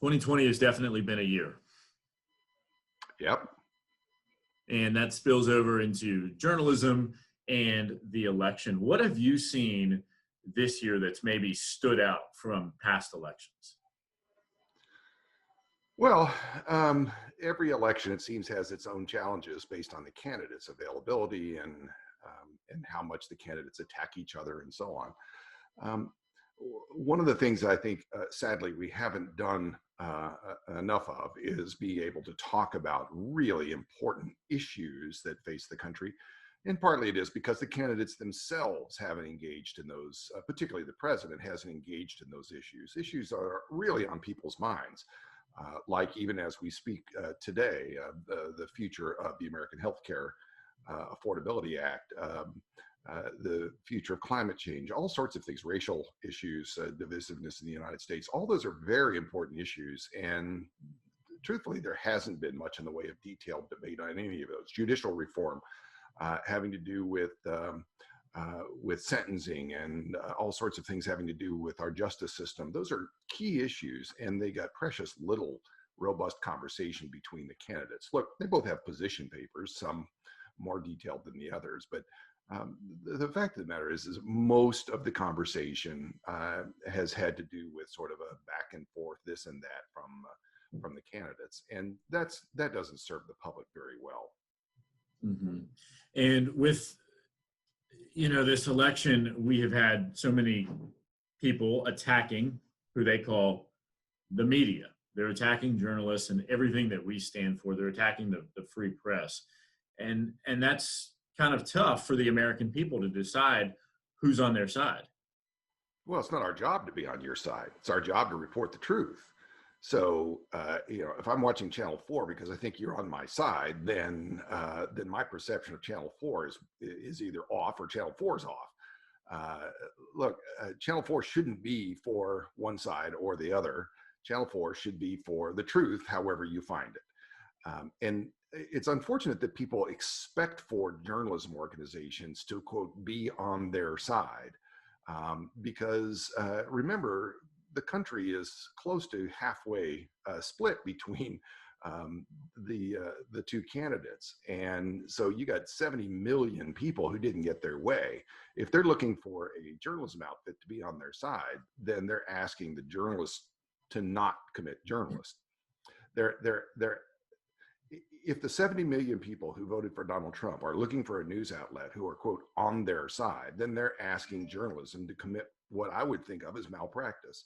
2020 has definitely been a year, Yep. and that spills over into journalism and the election. What have you seen this year that's maybe stood out from past elections? Well, every election, it seems, has its own challenges based on the candidates' availability and how much the candidates attack each other and so on. One of the things I think, sadly, we haven't done enough of is be able to talk about really important issues that face the country. And partly it is because the candidates themselves haven't engaged in those, particularly the president hasn't engaged in those issues. Issues are really on people's minds. Like even as we speak today, the future of the American Healthcare Affordability Act, the future of climate change, all sorts of things, racial issues, divisiveness in the United States, all those are very important issues. And truthfully, there hasn't been much in the way of detailed debate on any of those. Judicial reform having to do with sentencing and all sorts of things having to do with our justice system. Those are key issues, and they got precious little robust conversation between the candidates. Look, they both have position papers, some more detailed than the others, but the fact of the matter is most of the conversation has had to do with sort of a back and forth, this and that from the candidates, and that doesn't serve the public very well. Mm-hmm. And with this election, we have had so many people attacking who they call the media. They're attacking journalists and everything that we stand for. They're attacking the free press. And that's kind of tough for the American people to decide who's on their side. Well, it's not our job to be on your side. It's our job to report the truth. So, if I'm watching Channel 4 because I think you're on my side, then my perception of Channel 4 is either off or Channel 4 is off. Look, Channel 4 shouldn't be for one side or the other. Channel 4 should be for the truth, however you find it. And it's unfortunate that people expect for journalism organizations to, quote, be on their side. Because remember, the country is close to halfway split between the two candidates. And so you got 70 million people who didn't get their way. If they're looking for a journalism outfit to be on their side, then they're asking the journalists to not commit journalists. If the 70 million people who voted for Donald Trump are looking for a news outlet who are, quote, on their side, then they're asking journalism to commit what I would think of as malpractice.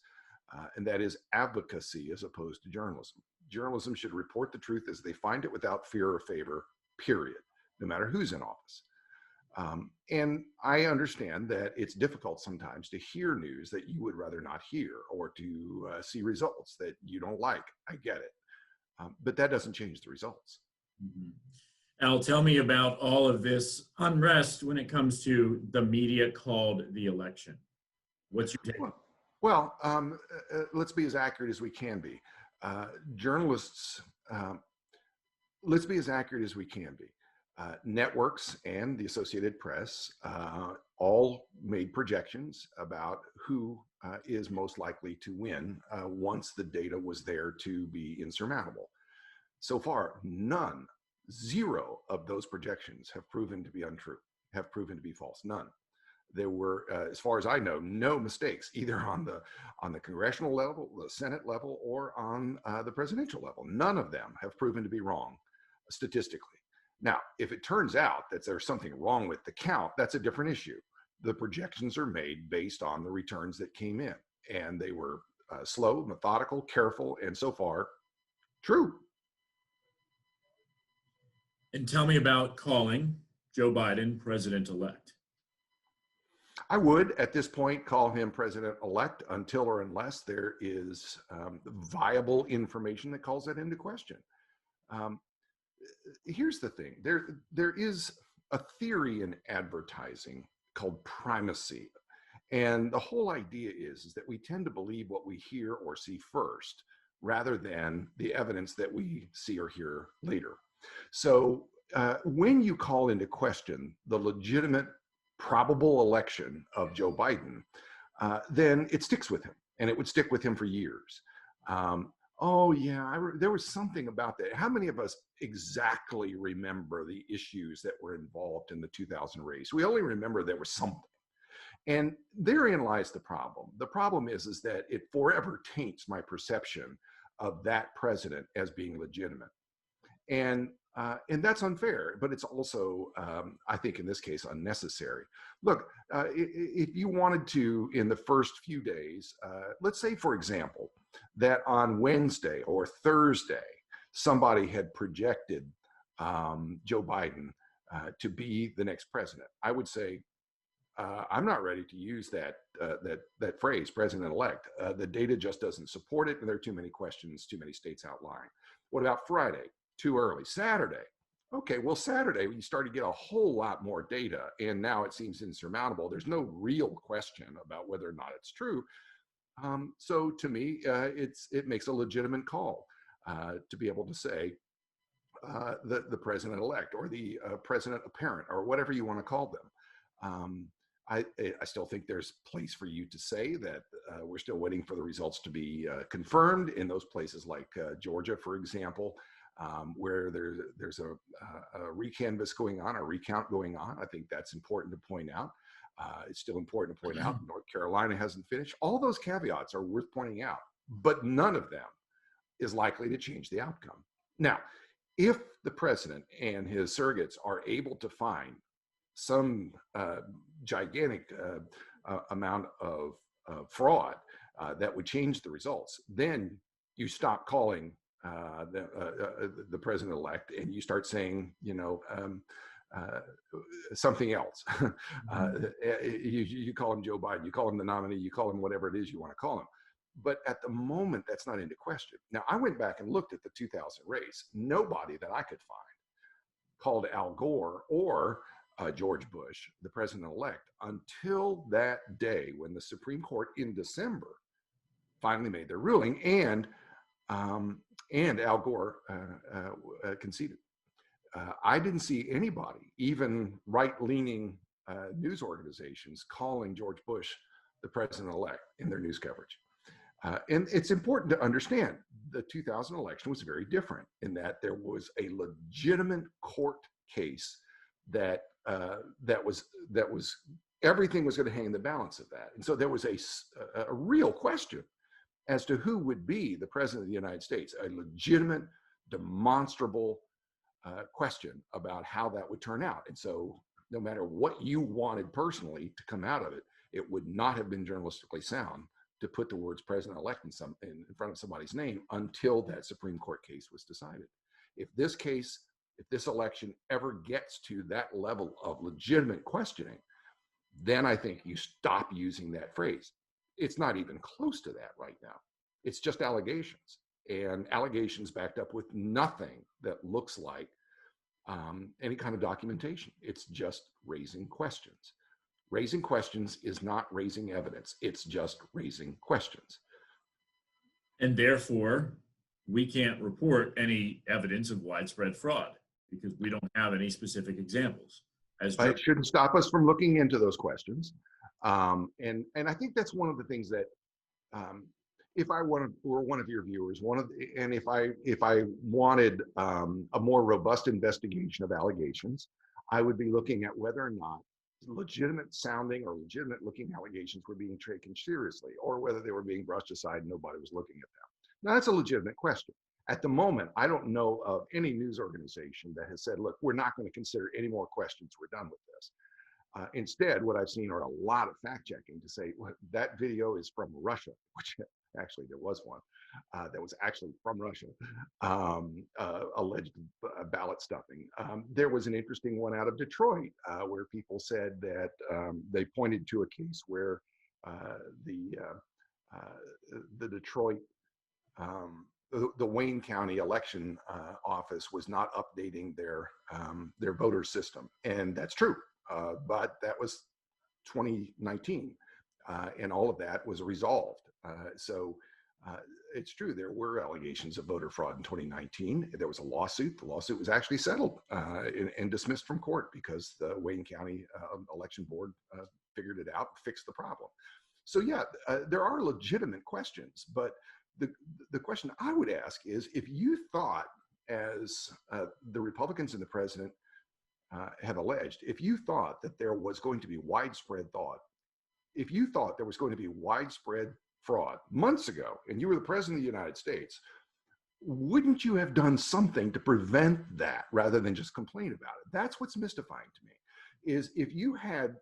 And that is advocacy as opposed to journalism. Journalism should report the truth as they find it without fear or favor, period, no matter who's in office. And I understand that it's difficult sometimes to hear news that you would rather not hear or to see results that you don't like. I get it. But that doesn't change the results. Mm-hmm. Al, tell me about all of this unrest when it comes to the media called the election. What's your take? Well, let's be as accurate as we can be. Journalists, let's be as accurate as we can be. Networks and the Associated Press all made projections about who is most likely to win once the data was there to be insurmountable. So far, zero of those projections have proven to be untrue, have proven to be false, none. There were, as far as I know, no mistakes either on the congressional level, the Senate level, or on the presidential level. None of them have proven to be wrong statistically. Now, if it turns out that there's something wrong with the count, that's a different issue. The projections are made based on the returns that came in, and they were slow, methodical, careful, and so far, true. And tell me about calling Joe Biden president-elect. I would, at this point, call him president-elect until or unless there is viable information that calls that into question. Here's the thing. There is a theory in advertising called primacy. And the whole idea is that we tend to believe what we hear or see first, rather than the evidence that we see or hear later. So when you call into question the legitimate probable election of Joe Biden, then it sticks with him, and it would stick with him for years. Oh yeah, there was something about that. How many of us exactly remember the issues that were involved in the 2000 race? We only remember there was something. And therein lies the problem. The problem is that it forever taints my perception of that president as being legitimate. And that's unfair, but it's also, I think, in this case, unnecessary. Look, if you wanted to, in the first few days, let's say, for example, that on Wednesday or Thursday, somebody had projected Joe Biden to be the next president, I would say, I'm not ready to use that phrase, president-elect. The data just doesn't support it, and there are too many questions, too many states outlying. What about Friday? Too early. Saturday? Okay, well, Saturday, you start to get a whole lot more data, and now it seems insurmountable. There's no real question about whether or not it's true. So to me, it makes a legitimate call to be able to say the president-elect or the president apparent or whatever you want to call them. I still think there's place for you to say that we're still waiting for the results to be confirmed in those places like Georgia, for example, where there's a recanvass going on, a recount going on. I think that's important to point out. It's still important to point out North Carolina hasn't finished. All those caveats are worth pointing out, but none of them is likely to change the outcome. Now, if the president and his surrogates are able to find some gigantic amount of fraud that would change the results, then you stop calling the president-elect and you start saying, something else. You call him Joe Biden, you call him the nominee, you call him whatever it is you want to call him. But at the moment, that's not into question. Now, I went back and looked at the 2000 race. Nobody that I could find called Al Gore or George Bush, the president-elect, until that day when the Supreme Court in December finally made their ruling, and Al Gore conceded. I didn't see anybody, even right-leaning news organizations, calling George Bush the president-elect in their news coverage. And it's important to understand the 2000 election was very different in that there was a legitimate court case that was everything was going to hang in the balance of that. And so there was a real question as to who would be the president of the United States, a legitimate, demonstrable question about how that would turn out. And so no matter what you wanted personally to come out of it, it would not have been journalistically sound to put the words president-elect in front of somebody's name until that Supreme Court case was decided. If this election ever gets to that level of legitimate questioning, then I think you stop using that phrase. It's not even close to that right now. It's just allegations, and allegations backed up with nothing that looks like any kind of documentation. It's just raising questions. Raising questions is not raising evidence. It's just raising questions. And therefore, we can't report any evidence of widespread fraud because we don't have any specific examples. It shouldn't stop us from looking into those questions. And I think that's one of the things that, if I were one of your viewers, if I wanted a more robust investigation of allegations, I would be looking at whether or not legitimate sounding or legitimate looking allegations were being taken seriously, or whether they were being brushed aside and nobody was looking at them. Now, that's a legitimate question. At the moment, I don't know of any news organization that has said, look, we're not going to consider any more questions. We're done with this. Instead, what I've seen are a lot of fact checking to say, well, that video is from Russia, which actually there was one that was actually from Russia, alleged ballot stuffing. There was an interesting one out of Detroit where people said that they pointed to a case where the Detroit, the Wayne County election office was not updating their voter system, and that's true. But that was 2019, and all of that was resolved. So it's true, there were allegations of voter fraud in 2019. There was a lawsuit. The lawsuit was actually settled and dismissed from court because the Wayne County election board figured it out, fixed the problem. So yeah, there are legitimate questions, but the, the question I would ask is, if you thought, as the Republicans and the president have alleged, if you thought that there was going to be widespread thought, if you thought there was going to be widespread fraud months ago, and you were the president of the United States, wouldn't you have done something to prevent that rather than just complain about it? That's what's mystifying to me, is if you had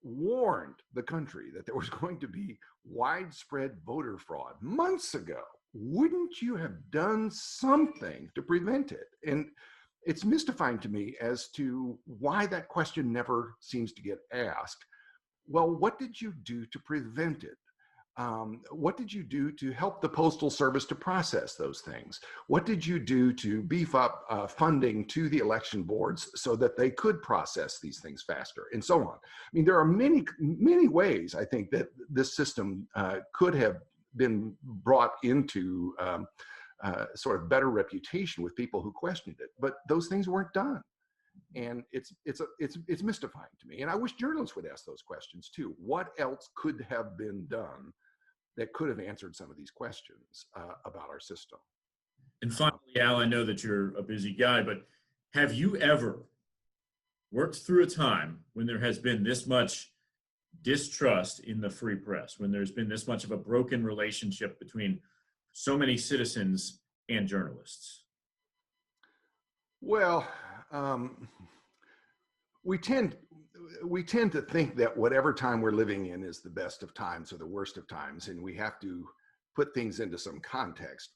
warned the country that there was going to be widespread voter fraud months ago, wouldn't you have done something to prevent it? And it's mystifying to me as to why that question never seems to get asked. Well, what did you do to prevent it? What did you do to help the Postal Service to process those things? What did you do to beef up funding to the election boards so that they could process these things faster, and so on? I mean, there are many, many ways I think that this system could have been brought into sort of better reputation with people who questioned it, but those things weren't done. And it's mystifying to me. And I wish journalists would ask those questions too. What else could have been done that could have answered some of these questions about our system? And finally, Al, I know that you're a busy guy, but have you ever worked through a time when there has been this much distrust in the free press, when there's been this much of a broken relationship between so many citizens and journalists? Well, we tend to think that whatever time we're living in is the best of times or the worst of times, and we have to put things into some context.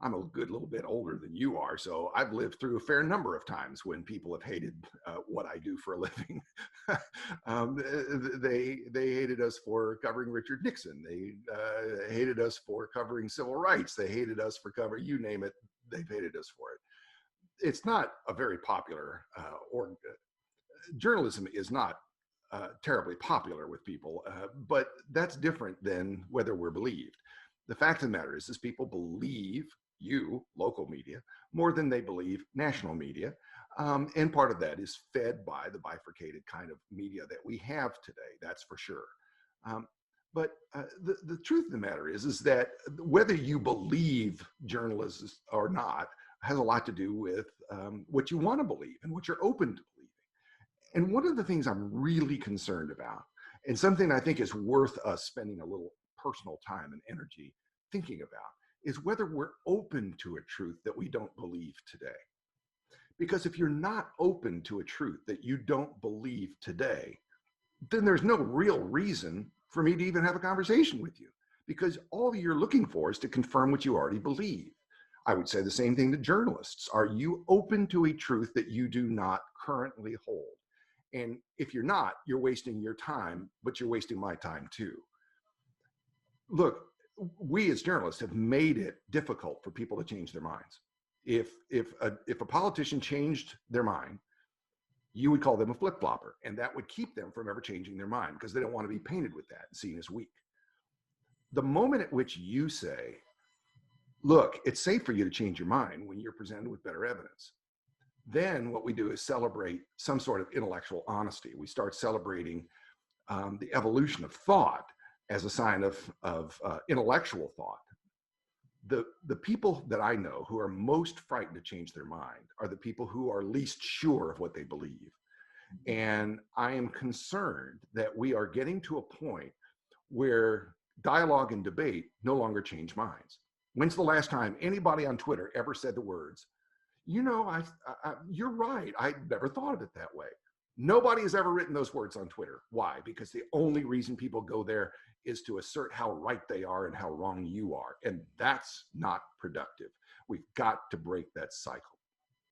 I'm a good little bit older than you are, so I've lived through a fair number of times when people have hated what I do for a living. They hated us for covering Richard Nixon. They hated us for covering civil rights. They hated us for covering, you name it, they've hated us for it. It's not a very popular, journalism is not terribly popular with people, but that's different than whether we're believed. The fact of the matter is people believe you, local media, more than they believe national media. And part of that is fed by the bifurcated kind of media that we have today, that's for sure. But the truth of the matter is that whether you believe journalists or not has a lot to do with what you want to believe and what you're open to believing. And one of the things I'm really concerned about, and something I think is worth us spending a little personal time and energy thinking about, is whether we're open to a truth that we don't believe today. Because if you're not open to a truth that you don't believe today, then there's no real reason for me to even have a conversation with you, because all you're looking for is to confirm what you already believe. I would say the same thing to journalists. Are you open to a truth that you do not currently hold? And if you're not, you're wasting your time, but you're wasting my time too. Look, we as journalists have made it difficult for people to change their minds. If a politician changed their mind, you would call them a flip-flopper, and that would keep them from ever changing their mind because they don't want to be painted with that and seen as weak. The moment at which you say, look, it's safe for you to change your mind when you're presented with better evidence, then what we do is celebrate some sort of intellectual honesty. We start celebrating the evolution of thought as a sign of intellectual thought. The people that I know who are most frightened to change their mind are the people who are least sure of what they believe. And I am concerned that we are getting to a point where dialogue and debate no longer change minds. When's the last time anybody on Twitter ever said the words, you know, you're right, I never thought of it that way? Nobody has ever written those words on Twitter. Why? Because the only reason people go there is to assert how right they are and how wrong you are. And that's not productive. We've got to break that cycle.